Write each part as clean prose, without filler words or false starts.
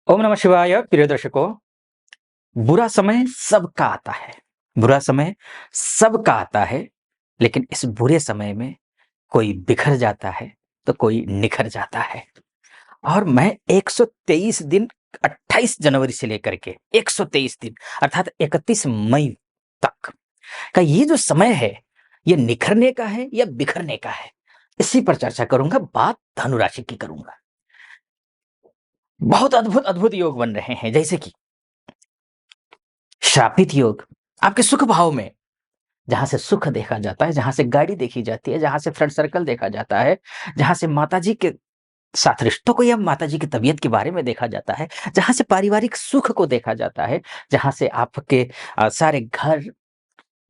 ओम नमः शिवाय। प्रिय दर्शकों, बुरा समय सबका आता है। बुरा समय सबका आता है, लेकिन इस बुरे समय में कोई बिखर जाता है, तो कोई निखर जाता है। और मैं 123 दिन 28 जनवरी से लेकर के 123 दिन अर्थात 31 मई तक का ये जो समय है, ये निखरने का है या बिखरने का है? इसी पर चर्चा करूँगा, बात धनु राशि की करूँगा। बहुत अद्भुत-अद्भुत योग बन रहे हैं, जैसे कि श्रापित योग, आपके सुख भाव में, जहाँ से सुख देखा जाता है, जहाँ से गाड़ी देखी जाती है, जहाँ से फ्रेंड सर्कल देखा जाता है, जहाँ से माताजी के साथ रिश्तों को या माताजी की तबीयत के बारे में देखा जाता है, जहाँ से पारिवारिक सुख को देखा जाता है, जहाँ से आपके सारे घर,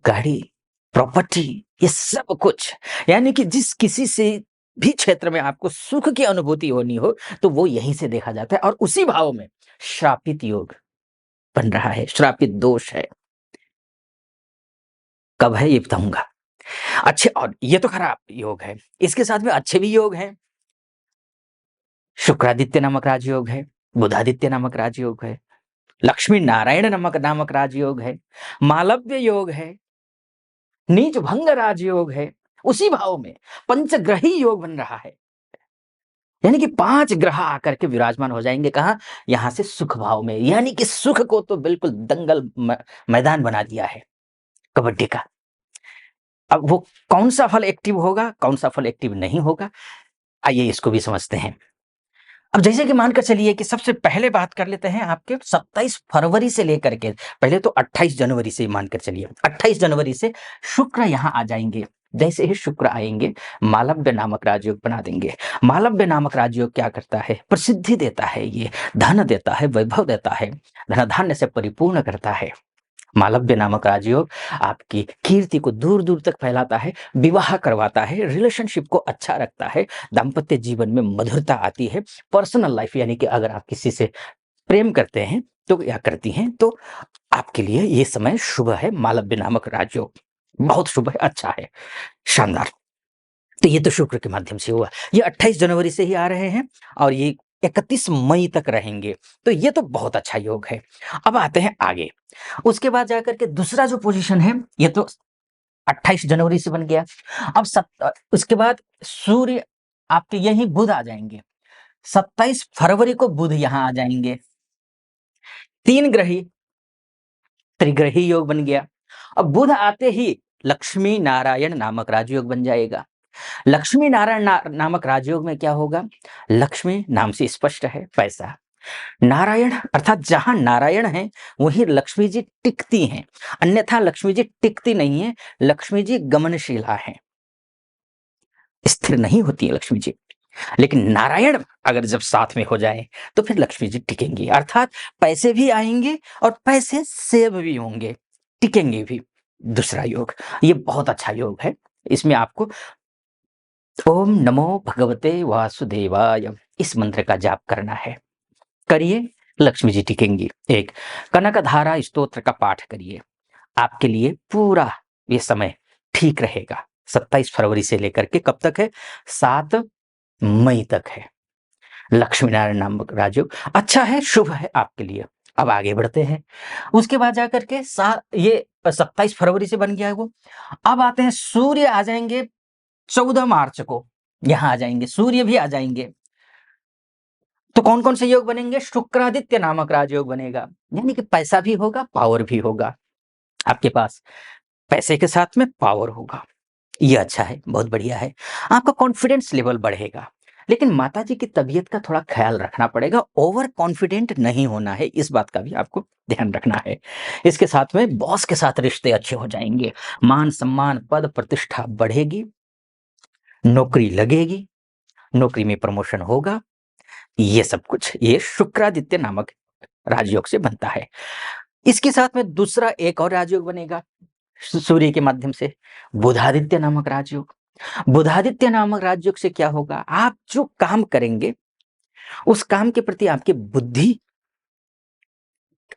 गाड़ी, प्रॉपर्टी, ये सब कुछ, यानी कि जिस किसी से भी क्षेत्र में आपको सुख की अनुभूति होनी हो, तो वो यहीं से देखा जाता है। और उसी भाव में श्रापित योग बन रहा है, श्रापित दोष है। कब है ये बताऊँगा। अच्छे, और ये तो खराब योग है। इसके साथ में अच्छे भी योग हैं। शुक्रादित्य नामक राजयोग है, बुधादित्य नामक राजयोग है, लक्ष्मी नारायण नामक नामक राजयोग है, मालव्य योग है, नीच भंग राजयोग है। उसी भाव में पंचग्रही योग बन रहा है। यानी कि 5 ग्रह आकर के विराजमान हो जाएँगे कहाँ? यहाँ से सुख भाव में। यानी कि सुख को तो बिल्कुल दंगल मैदान बना दिया है कबड्डी का। अब वो कौन-सा फल एक्टिव होगा, कौन-सा फल एक्टिव नहीं होगा, आइए इसको भी समझते हैं। अब जैसे कि मानकर चलिए कि सबसे पहले बात कर लेते हैं आपके 27 फरवरी से लेकर के, पहले तो 28 जनवरी से ही मानकर चलिए। 28 जनवरी से शुक्र यहाँ आ जाएँगे। जैसे ही शुक्र आएँगे, मालव्य नामक राजयोग बना देंगे। मालव्य नामक राजयोग क्या करता है? प्रसिद्धि देता है ये, धन देता है, वैभव देता है, धन-धान्य से परिपूर्ण करता है। मालव्य नामक राजयोग आपकी कीर्ति को दूर-दूर तक फैलाता है, विवाह करवाता है, रिलेशनशिप को अच्छा रखता है, दाम्पत्य जीवन में मधुरता आती है, पर्सनल लाइफ, यानी कि अगर आप किसी से प्रेम करते हैं तो या करती हैं, तो आपके लिए ये समय शुभ है। मालव्य नामक राजयोग बहुत शुभ है, अच्छा है, शानदार। तो ये तो शुक्र के माध्यम से हुआ। ये 28 जनवरी से ही आ रहे हैं और ये 31 मई तक रहेंगे। तो ये तो बहुत अच्छा योग है। अब आते हैं आगे। उसके बाद जाकर के दूसरा जो पोज़ीशन है, ये तो 28 जनवरी से बन गया। अब उसके बाद सूर्य आपके यहीं बुध आ जाएँगे। 27 फरवरी को बुध यहाँ आ जाएँगे। 3 ग्रही त्रिग्रही योग बन गया। अब बुध आते ही लक्ष्मी नारायण नामक राजयोग बन जाएगा। लक्ष्मी नारायण नामक राजयोग में क्या होगा? लक्ष्मी नाम से स्पष्ट है, पैसा। नारायण अर्थात जहाँ नारायण हैं, वहीं लक्ष्मी जी टिकती हैं। अन्यथा लक्ष्मी जी टिकती नहीं है, लक्ष्मी जी गमनशीला हैं, स्थिर नहीं होती है लक्ष्मी जी। लेकिन नारायण अगर जब साथ में हो जाए, तो फिर लक्ष्मी जी टिकेंगी। अर्थात पैसे भी आएँगे और पैसे सेव भी होंगे, टिकेंगे भी। दूसरा योग, ये बहुत अच्छा योग है। इसमें आपको ओम नमो भगवते वासुदेवाय इस मंत्र का जाप करना है। करिए, लक्ष्मी जी टिकेंगी। एक कनकधारा स्तोत्र का पाठ करिए। आपके लिए पूरा ये समय ठीक रहेगा। 27 फरवरी से लेकर के कब तक है? 7 मई तक है। लक्ष्मी नारायण नामक राजयोग अच्छा है, शुभ है आपके लिए। अब आगे बढ़ते हैं। उसके बाद जाकर के ये 27 फरवरी से बन गया है वो। अब आते हैं, सूर्य आ जाएँगे 14 मार्च को, यहाँ आ जाएँगे, सूर्य भी आ जाएँगे। तो कौन-कौन से योग बनेंगे? शुक्रादित्य नामक राजयोग बनेगा, यानी कि पैसा भी होगा, पावर भी होगा। आपके पास पैसे के साथ में पावर होगा। ये अच्छा है, बहुत बढ़िया है। आपका कॉन्फिडेंस लेवल बढ़ेगा। लेकिन माताजी की तबीयत का थोड़ा ख़्याल रखना पड़ेगा, ओवर कॉन्फिडेंट नहीं होना है, इस बात का भी आपको ध्यान रखना है। इसके साथ में बॉस के साथ रिश्ते अच्छे हो जाएँगे, मान-सम्मान, पद-प्रतिष्ठा बढ़ेगी, नौकरी लगेगी, नौकरी में प्रमोशन होगा। ये सब कुछ ये शुक्रादित्य नामक राजयोग से बनता है। इसके साथ में दूसरा एक और राजयोग बनेगा सूर्य के माध्यम से, बुधादित्य नामक राजयोग। बुधादित्य नामक राजयोग से क्या होगा? आप जो काम करेंगे, उस काम के प्रति आपकी बुद्धि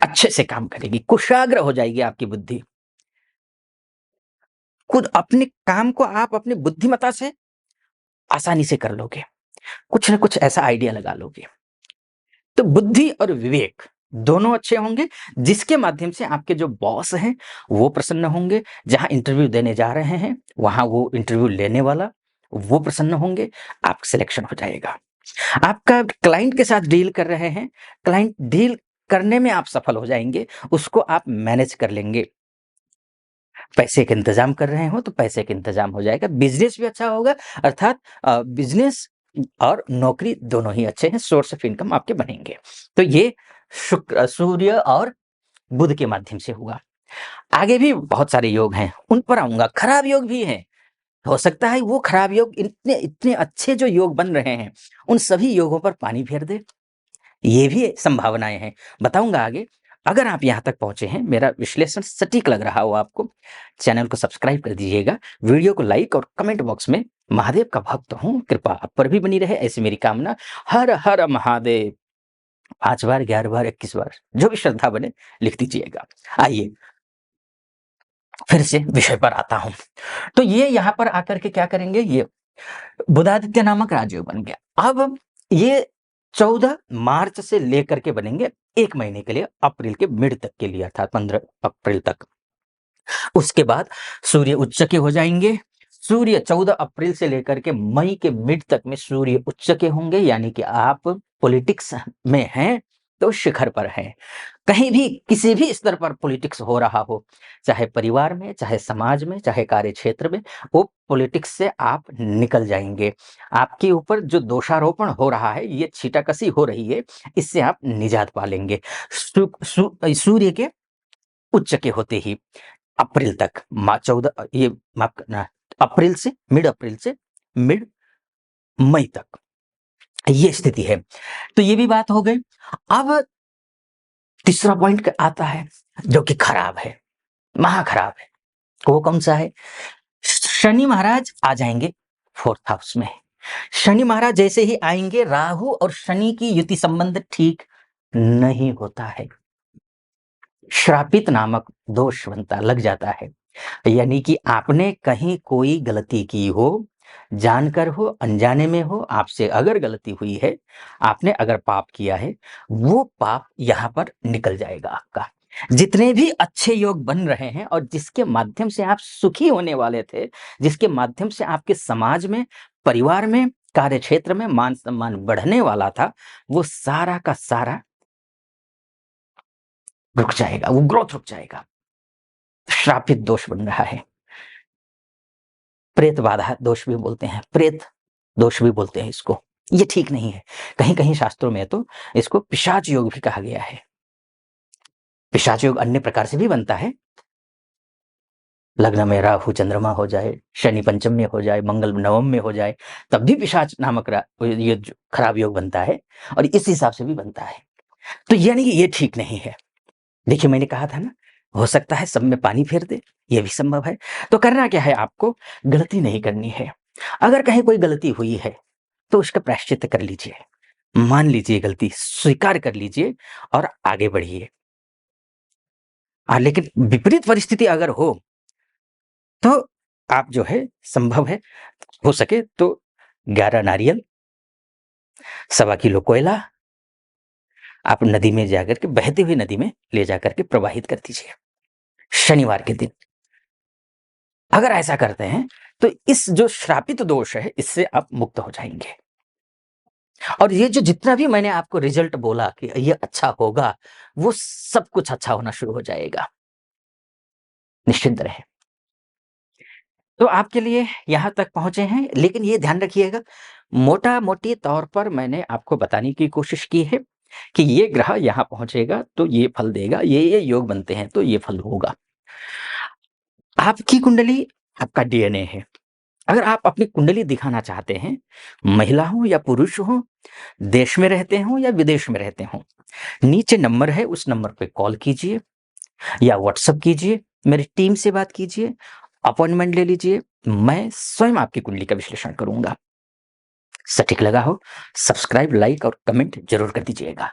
अच्छे से काम करेगी, कुशाग्र हो जाएगी आपकी बुद्धि। खुद अपने काम को आप अपनी बुद्धिमत्ता से आसानी से कर लोगे। कुछ न कुछ ऐसा आइडिया लगा लोगे। तो बुद्धि और विवेक दोनों अच्छे होंगे, जिसके माध्यम से आपके जो बॉस हैं, वो प्रसन्न होंगे। जहाँ इंटरव्यू देने जा रहे हैं, वहाँ वो इंटरव्यू लेने वाला, वो प्रसन्न होंगे, आपका सिलेक्शन हो जाएगा। आपका क्लाइंट के साथ डील कर रहे हैं, क्लाइंट डील करने में आप सफल हो जाएँगे, उसको आप मैनेज कर लेंगे। पैसे का इंतज़ाम कर रहे हो, तो पैसे का इंतज़ाम हो जाएगा, बिज़नेस भी अच्छा होगा, अर्थात बिज़नेस और नौकरी दोनों ही अच्छे हैं, सोर्स ऑफ इनकम आपके बनेंगे। तो ये सूर्य और बुध के माध्यम से हुआ। आगे भी बहुत सारे योग हैं, उन पर आऊँगा। खराब योग भी हैं, हो सकता है वो खराब योग इतने इतने अच्छे जो योग बन रहे हैं, उन सभी योगों पर पानी फेर दे। ये भी संभावनाएँ हैं, बताऊँगा आगे। अगर आप यहाँ तक पहुँचे हैं, मेरा विश्लेषण सटीक लग रहा हो आपको, चैनल को सब्सक्राइब कर दीजिएगा, वीडियो को लाइक और कमेंट बॉक्स में महादेव का भक्त हूँ, कृपा आप पर भी बनी रहे, ऐसी मेरी कामना। हर हर महादेव 5 बार, 11 बार, 21 बार, जो भी श्रद्धा बने लिख दीजिएगा। आइए, फिर से विषय पर आता हूँ। तो ये यहाँ पर आकर के क्या करेंगे, ये बुधादित्य नामक राजयोग बन गया। अब ये 14 मार्च से लेकर के बनेंगे 1 महीने के लिए, अप्रैल के मिड तक के लिए, अर्थात 15 अप्रैल तक। उसके बाद सूर्य उच्च के हो जाएंगे। सूर्य 14 अप्रैल से लेकर के मई के मिड तक में सूर्य उच्च के होंगे, यानी कि आप पॉलिटिक्स में हैं तो शिखर पर हैं। कहीं भी किसी भी स्तर पर पॉलिटिक्स हो रहा हो, चाहे परिवार में, चाहे समाज में, चाहे कार्य क्षेत्र में, वो पॉलिटिक्स से आप निकल जाएंगे। आपके ऊपर जो दोषारोपण हो रहा है, ये छीटाकशी हो रही है, इससे आप निजात पा लेंगे। सूर्य के उच्च के होते ही अप्रैल तक, 14 ये माफ करना, अप्रैल से मिड मई तक ये स्थिति है। तो ये भी बात हो गई। अब तीसरा पॉइंट आता है जो कि खराब है, महा खराब है। वो कौन सा है? शनि महाराज आ जाएंगे 4th हाउस में। शनि महाराज जैसे ही आएंगे, राहु और शनि की युति संबंध ठीक नहीं होता है, श्रापित नामक दोष बनता लग जाता है। यानी कि आपने कहीं कोई गलती की हो, जानकर हो, अनजाने में हो, आपसे अगर गलती हुई है, आपने अगर पाप किया है, वो पाप यहाँ पर निकल जाएगा आपका। जितने भी अच्छे योग बन रहे हैं और जिसके माध्यम से आप सुखी होने वाले थे, जिसके माध्यम से आपके समाज में, परिवार में, कार्य क्षेत्र में मान सम्मान बढ़ने वाला था, वो सारा का सारा रुक जाएगा, वो ग्रोथ रुक जाएगा। श्रापित दोष बन रहा है। प्रेत बाधा दोष भी बोलते हैं, प्रेत दोष भी बोलते हैं इसको। ये ठीक नहीं है। कहीं-कहीं शास्त्रों में तो इसको पिशाच योग भी कहा गया है। पिशाच योग अन्य प्रकार से भी बनता है। लग्न में राहु चंद्रमा हो जाए, शनि पंचम में हो जाए, मंगल नवम में हो जाए, तब भी पिशाच नामक ये जो खराब योग बनता है, और इस हिसाब से भी बनता है। तो यानी कि ये ठीक नहीं है। देखिए, मैंने कहा था ना, हो सकता है सब में पानी फेर दे, ये भी संभव है। तो करना क्या है आपको? गलती नहीं करनी है। अगर कहीं कोई गलती हुई है, तो उसका प्रायश्चित कर लीजिए, मान लीजिए गलती, स्वीकार कर लीजिए और आगे बढ़िए। लेकिन विपरीत परिस्थिति अगर हो, तो आप जो है, संभव है, हो सके तो 11 नारियल, 1.25 किलो कोयला आप नदी में जाकर के, बहती हुई नदी में ले जाकर के प्रवाहित कर दीजिए, शनिवार के दिन। अगर ऐसा करते हैं, तो इस जो श्रापित दोष है, इससे आप मुक्त हो जाएँगे। और ये जो जितना भी मैंने आपको रिजल्ट बोला कि ये अच्छा होगा, वो सब कुछ अच्छा होना शुरू हो जाएगा। निश्चिंत रहें। तो आपके लिए यहाँ तक पहुँचे हैं, लेकिन ये ध्यान रखिएगा, मोटा-मोटी तौर पर मैंने आपको बताने की कोशिश की है कि ये ग्रह यहाँ पहुँचेगा तो ये फल देगा, ये योग बनते हैं तो ये फल होगा। आपकी कुंडली आपका डीएनए है। अगर आप अपनी कुंडली दिखाना चाहते हैं, महिला हो या पुरुष हो, देश में रहते हों या विदेश में रहते हों, नीचे नंबर है, उस नंबर पे कॉल कीजिए या व्हाट्सएप कीजिए, मेरी टीम से बात कीजिए, अपॉइंटमेंट ले लीजिए, मैं स्वयं आपकी कुंडली का विश्लेषण करूँगा। सटीक लगा हो, सब्सक्राइब, लाइक और कमेंट ज़रूर कर दीजिएगा।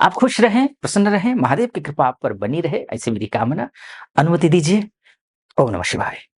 आप खुश रहें, प्रसन्न रहें, महादेव की कृपा आप पर बनी रहे, ऐसी मेरी कामना। अनुमति दीजिए। ओम नमः शिवाय।